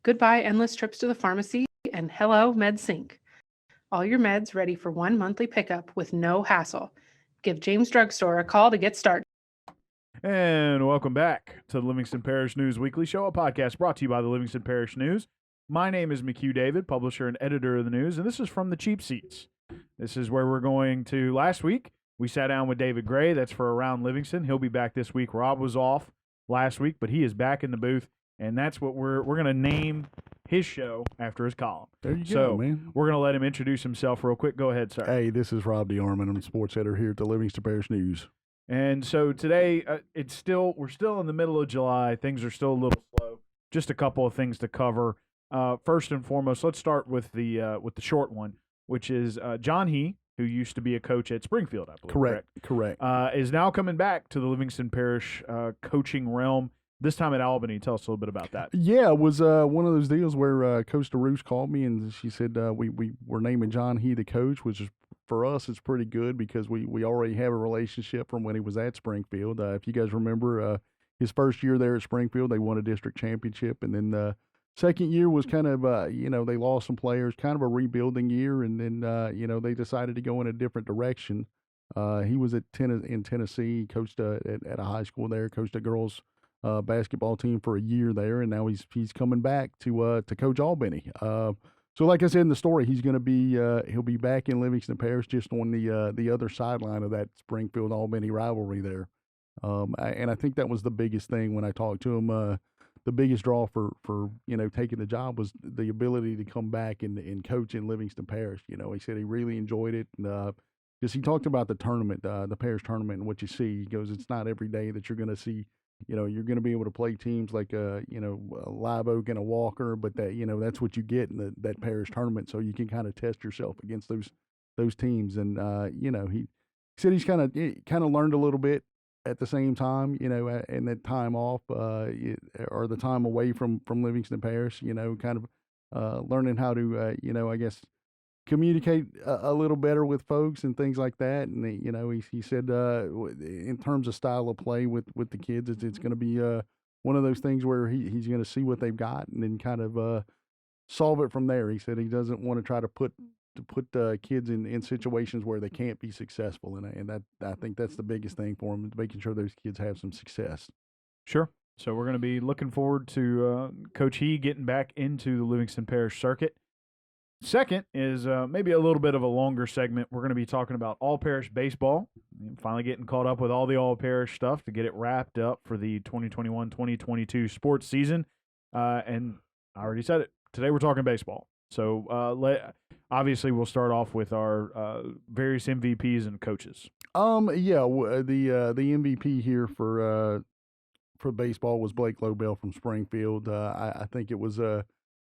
Goodbye endless trips to the pharmacy, and hello MedSync. All your meds ready for one monthly pickup with no hassle. Give James Drugstore a call to get started. And welcome back to the Livingston Parish News Weekly Show, a podcast brought to you by the Livingston Parish News. My name is McHugh David, publisher and editor of the news, and this is from the Cheap Seats. This is where we're going to. Last week, we sat down with David Gray. That's for Around Livingston. He'll be back this week. Rob was off last week, but he is back in the booth, and that's what we're going to name his show after his column. There you go, man. We're going to let him introduce himself real quick. Go ahead, sir. Hey, this is Rob DeArmond. I'm the sports editor here at the Livingston Parish News. And so today, we're still in the middle of July. Things are still a little slow. Just a couple of things to cover. First and foremost, let's start with the short one, which is John He, who used to be a coach at Springfield, I believe. Correct. Is now coming back to the Livingston Parish coaching realm. This time at Albany. Tell us a little bit about that. Yeah, it was one of those deals where Coach DeRoos called me and she said we're naming John He the coach, which is, for us, it's pretty good because we already have a relationship from when he was at Springfield. If you guys remember, his first year there at Springfield, they won a district championship, and then the second year was kind of they lost some players, kind of a rebuilding year, and then they decided to go in a different direction. He was in Tennessee, coached at a high school there, coached a girls basketball team for a year there, and now he's coming back to coach Albany. So like I said in the story, he's going to be he'll be back in Livingston Parish, just on the other sideline of that Springfield Albany rivalry there. And I think that was the biggest thing when I talked to him. The biggest draw for taking the job was the ability to come back and coach in Livingston Parish. He said he really enjoyed it, and because he talked about the tournament, the parish tournament, and what you see. He goes, it's not every day that you're going to see. You're going to be able to play teams like a Live Oak and a Walker, but that's what you get in that parish tournament. So you can kind of test yourself against those teams. And he said he's kind of learned a little bit at the same time, and that time off or the time away from Livingston Parish, kind of learning how to I guess communicate a little better with folks and things like that. And he said in terms of style of play with the kids, it's going to be one of those things where he's going to see what they've got and then kind of solve it from there. He said he doesn't want to try to put kids in situations where they can't be successful, and that I think that's the biggest thing for him, making sure those kids have some success. Sure. So we're going to be looking forward to Coach He getting back into the Livingston Parish circuit. Second is maybe a little bit of a longer segment. We're going to be talking about AllParish Baseball. Finally getting caught up with all the AllParish stuff to get it wrapped up for the 2021-2022 sports season. And I already said it. Today we're talking baseball. So obviously we'll start off with our various MVPs and coaches. The MVP here for baseball was Blake Lobel from Springfield. I think it was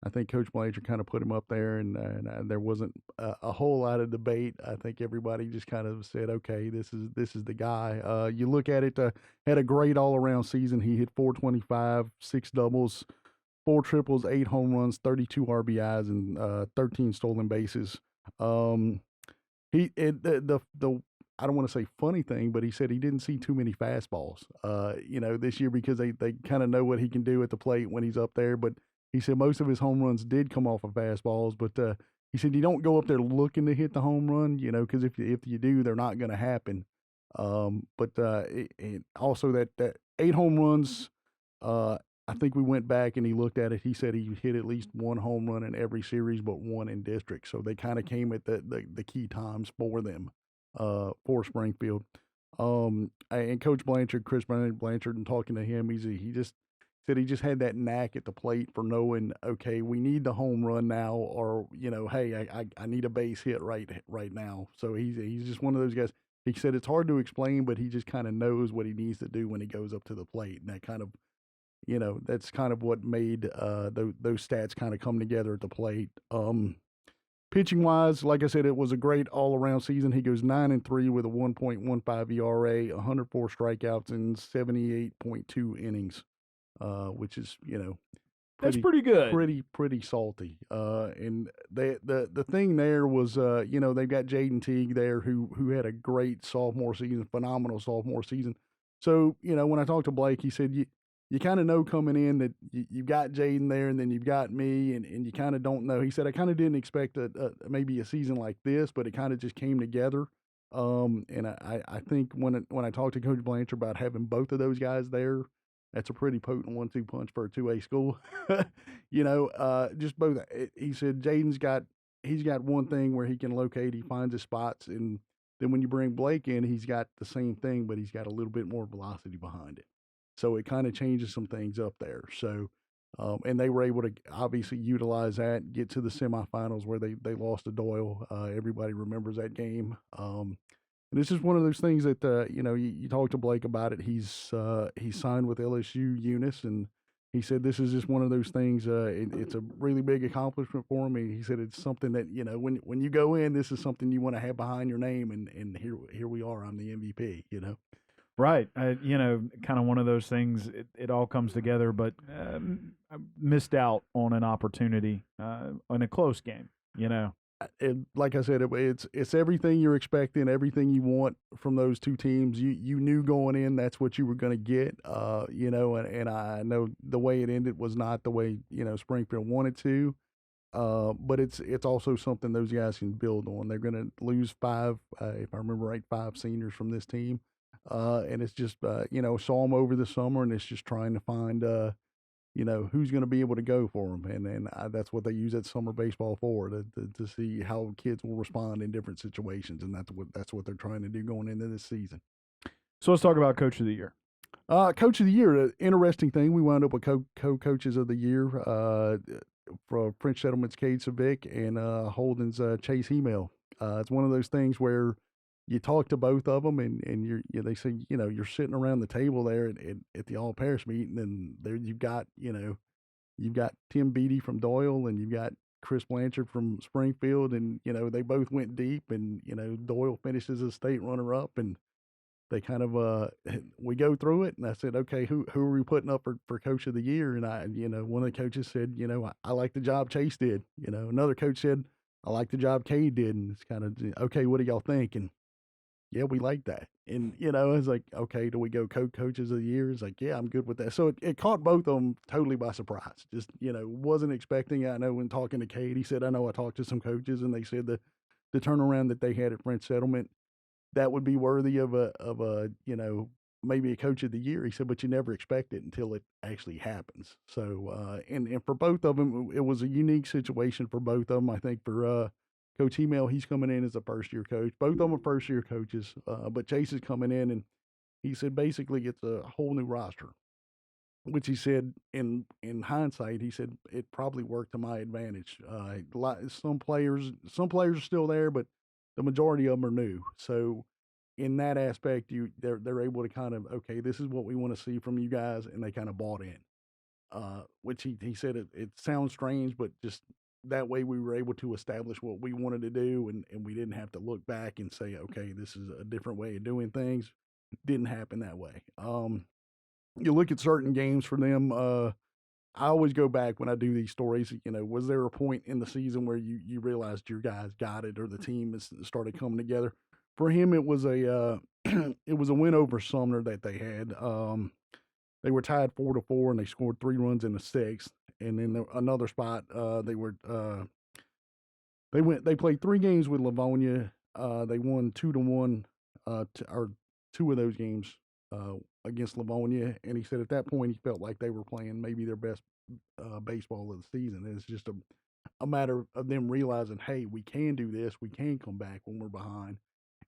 I think Coach Blanchard kind of put him up there, and there wasn't a whole lot of debate. I think everybody just kind of said, okay, this is the guy. You look at it, had a great all-around season. He hit .425, 6 doubles, 4 triples, 8 home runs, 32 RBIs, and 13 stolen bases. I don't want to say funny thing, but he said he didn't see too many fastballs, this year because they kind of know what he can do at the plate when he's up there. But he said most of his home runs did come off of fastballs, but he said you don't go up there looking to hit the home run, because if you do, they're not going to happen. But also that 8 home runs, I think we went back and he looked at it. He said he hit at least 1 home run in every series, but 1 in district. So they kind of came at the key times for them, for Springfield. And Coach Blanchard, Chris Blanchard, and talking to him, he just said he just had that knack at the plate for knowing, okay, we need the home run now, or hey, I need a base hit right now. So he's just one of those guys. He said it's hard to explain, but he just kind of knows what he needs to do when he goes up to the plate, and that kind of, that's kind of what made those stats kind of come together at the plate. Pitching wise, like I said, it was a great all around season. He goes 9-3 with a 1.15 ERA, 104 strikeouts, and 78.2 innings. Which is, that's pretty good. Pretty salty. And the thing there was, they've got Jaden Teague there who had a great sophomore season, phenomenal sophomore season. So, when I talked to Blake, he said, you kind of know coming in that you've got Jaden there, and then you've got me, and you kind of don't know. He said, I kind of didn't expect maybe a season like this, but it kind of just came together. And I think when I talked to Coach Blanchard about having both of those guys there, that's a pretty potent 1-2 punch for a 2A school. Just both. He said he's got one thing where he can locate, he finds his spots, and then when you bring Blake in, he's got the same thing, but he's got a little bit more velocity behind it. So it kind of changes some things up there. So, and they were able to obviously utilize that, get to the semifinals where they lost to Doyle. Everybody remembers that game. And it's just one of those things that, you talk to Blake about it. He's signed with LSU Eunice, and he said this is just one of those things. It's a really big accomplishment for him. He said it's something that, when you go in, this is something you want to have behind your name. And here we are. I'm the MVP, Right. Kind of one of those things, it all comes together, but I missed out on an opportunity in a close game, Like I said, it's everything you're expecting, everything you want from those two teams. You knew going in that's what you were going to get, and I know the way it ended was not the way, Springfield wanted to, but it's also something those guys can build on. They're going to lose 5, if I remember right, 5 seniors from this team. And it's just, saw them over the summer, and it's just trying to find, who's going to be able to go for them. And that's what they use that summer baseball for, to see how kids will respond in different situations. And that's what they're trying to do going into this season. So let's talk about Coach of the Year. Coach of the Year, interesting thing. We wound up with co-coaches of the year, for French Settlement's Cade Savick and Holden's Chase Hemel. It's one of those things where you talk to both of them, and they say, you're sitting around the table there at the AllParish meeting, and there you've got Tim Beatty from Doyle, and you've got Chris Blanchard from Springfield, and they both went deep, and Doyle finishes as state runner-up, and they kind of we go through it, and I said, okay, who are we putting up for Coach of the Year? And one of the coaches said, I like the job Chase did. Another coach said, I like the job Cade did, and it's kind of, okay, what do y'all think? And yeah, we like that. And, it's like, okay, do we go coaches of the year? It's like, yeah, I'm good with that. So it caught both of them totally by surprise. Just, wasn't expecting it. I know when talking to Cade, he said, I know I talked to some coaches, and they said the turnaround that they had at French Settlement, that would be worthy of a maybe a coach of the year. He said, but you never expect it until it actually happens. So, and for both of them, it was a unique situation for both of them. I think for, Coach Hemel, he's coming in as a first-year coach. Both of them are first-year coaches, but Chase is coming in, and he said basically it's a whole new roster, which he said in hindsight, he said it probably worked to my advantage. Some players are still there, but the majority of them are new. So in that aspect, they're able to kind of, okay, this is what we want to see from you guys, and they kind of bought in. Which he said it sounds strange, but just that way we were able to establish what we wanted to do, and we didn't have to look back and say, okay, this is a different way of doing things. Didn't happen that way. You look at certain games for them. I always go back when I do these stories, was there a point in the season where you realized your guys got it, or the team has started coming together? For him, it was a it was a win over Sumner that they had. They were tied 4-4, and they scored 3 runs in the 6th. And then another spot, they played 3 games with Livonia. They won 2-1, or 2 of those games against Livonia. And he said at that point he felt like they were playing maybe their best baseball of the season. And it's just a matter of them realizing, hey, we can do this. We can come back when we're behind.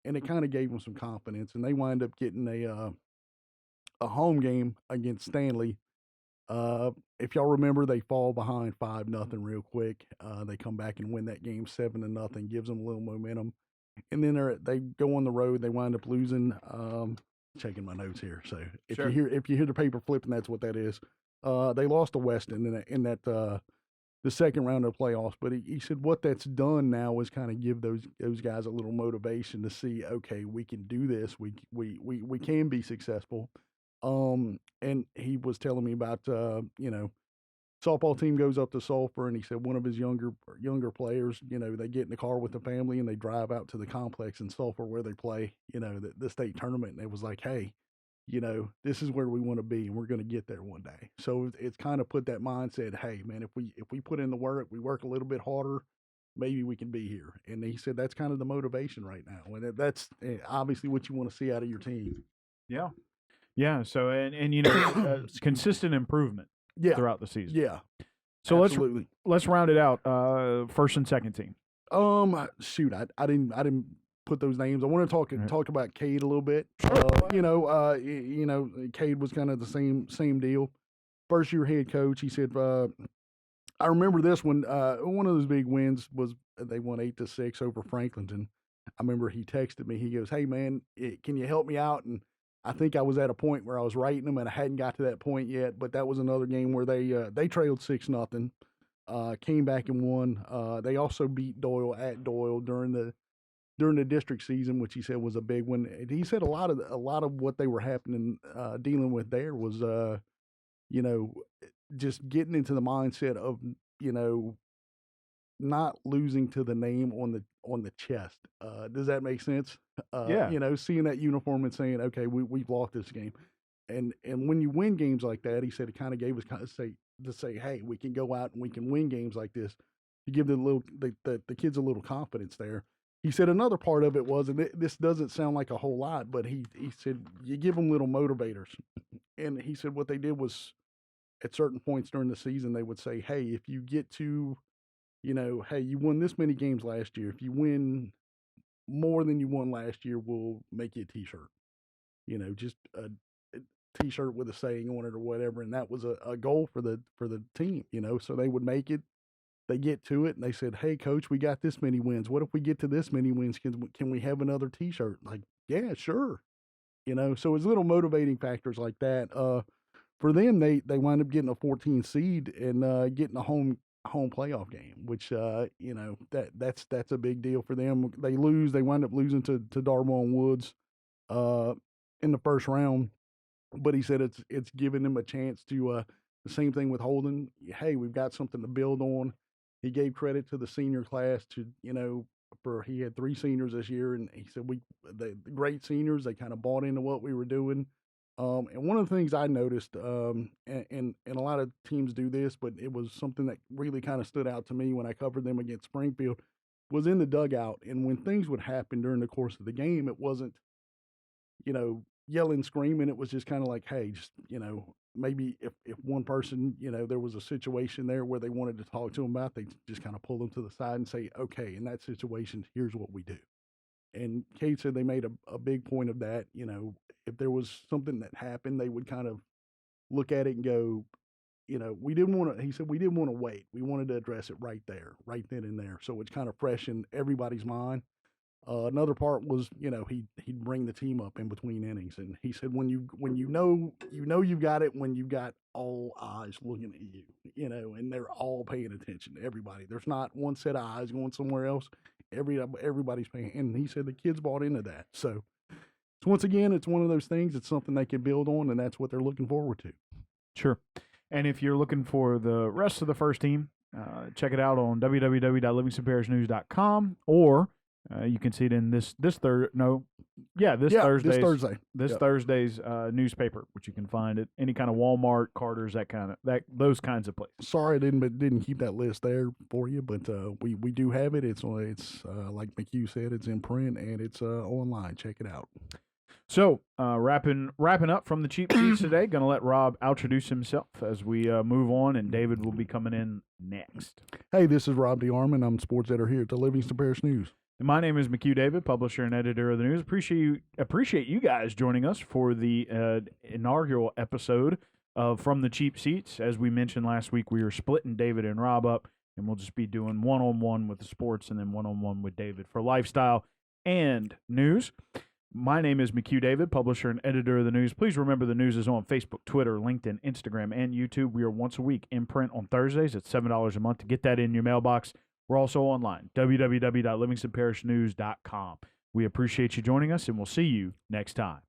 And it kind of gave them some confidence. And they wind up getting a home game against Stanley. If y'all remember, they fall behind 5-0 real quick. They come back and win that game 7-0, gives them a little momentum. And then they go on the road. They wind up losing. Checking my notes here. So if you hear the paper flipping, that's what that is. They lost to Weston in that the second round of playoffs. But he said what that's done now is kind of give those guys a little motivation to see, okay, we can do this. We can be successful. And he was telling me about, softball team goes up to Sulphur, and he said one of his younger players, they get in the car with the family and they drive out to the complex in Sulphur where they play, the state tournament. And it was like, hey, this is where we want to be, and we're going to get there one day. So it's kind of put that mindset, hey, man, if we put in the work, we work a little bit harder, maybe we can be here. And he said that's kind of the motivation right now, and that's obviously what you want to see out of your team. Yeah. Yeah. So, and it's consistent improvement throughout the season. Yeah. So absolutely. let's round it out. First and second team. Shoot, I didn't put those names. I want to talk about Cade a little bit. Cade was kind of the same deal. First year head coach. He said, I remember this one. One of those big wins was they won 8-6 over Franklinton. I remember he texted me. He goes, "Hey man, can you help me out?" And I think I was at a point where I was writing them, and I hadn't got to that point yet. But that was another game where they trailed 6-0, came back and won. They also beat Doyle at Doyle during the district season, which he said was a big one. And he said a lot of what they were dealing with there was just getting into the mindset of not losing to the name on the chest. Does that make sense? Yeah. Seeing that uniform and saying, okay, we've lost this game. And when you win games like that, he said it kind of gave us to say, hey, we can go out and we can win games like this, to give the kids a little confidence there. He said another part of it was, and this doesn't sound like a whole lot, but he said you give them little motivators. And he said what they did was at certain points during the season, they would say, hey, if you get to, hey, you won this many games last year. If you win more than you won last year, we'll make you a T-shirt. Just a T-shirt with a saying on it or whatever. And that was a goal for the team, so they would make it. They get to it and they said, hey, coach, we got this many wins. What if we get to this many wins? Can we have another T-shirt? Like, yeah, sure. So it's little motivating factors like that. For them, they wind up getting a 14 seed and getting a home playoff game, which that's a big deal for them. They wind up losing to Darwin Woods in the first round, but he said it's giving them a chance to the same thing with Holden. Hey, we've got something to build on. He gave credit to the senior class he had 3 seniors this year, and he said the great seniors, they kind of bought into what we were doing. And one of the things I noticed, and a lot of teams do this, but it was something that really kind of stood out to me when I covered them against Springfield, was in the dugout. And when things would happen during the course of the game, it wasn't, yelling, screaming. It was just kind of like, hey, just, maybe if one person, there was a situation there where they wanted to talk to them about, they just kind of pull them to the side and say, okay, in that situation, here's what we do. And Kate said they made a big point of that. If there was something that happened, they would kind of look at it and go, we didn't want to wait. We wanted to address it right there, right then and there. So it's kind of fresh in everybody's mind. Another part was, he'd bring the team up in between innings, and he said when you know you've got it when you've got all eyes looking at you, and they're all paying attention to everybody. There's not one set of eyes going somewhere else. Everybody's paying, and he said the kids bought into that. So once again, it's one of those things. It's something they can build on, and that's what they're looking forward to. Sure. And if you're looking for the rest of the first team, check it out on www.livingstonparishnews.com, or you can see it in this Thursday's newspaper, which you can find at any kind of Walmart, Carter's, those kinds of places. Sorry, I didn't keep that list there for you, but we do have it. It's like McHugh said, it's in print and it's online. Check it out. So wrapping up from the cheap seats today. Going to let Rob introduce himself as we move on, and David will be coming in next. Hey, this is Rob DeArmond. I'm sports editor here at the Livingston Parish News. And my name is McHugh David, publisher and editor of the news. Appreciate you guys joining us for the inaugural episode of From the Cheap Seats. As we mentioned last week, we are splitting David and Rob up, and we'll just be doing one-on-one with the sports and then one-on-one with David for lifestyle and news. My name is McHugh David, publisher and editor of the news. Please remember the news is on Facebook, Twitter, LinkedIn, Instagram, and YouTube. We are once a week in print on Thursdays at $7 a month. To get that in your mailbox, we're also online, www.livingstonparishnews.com. We appreciate you joining us, and we'll see you next time.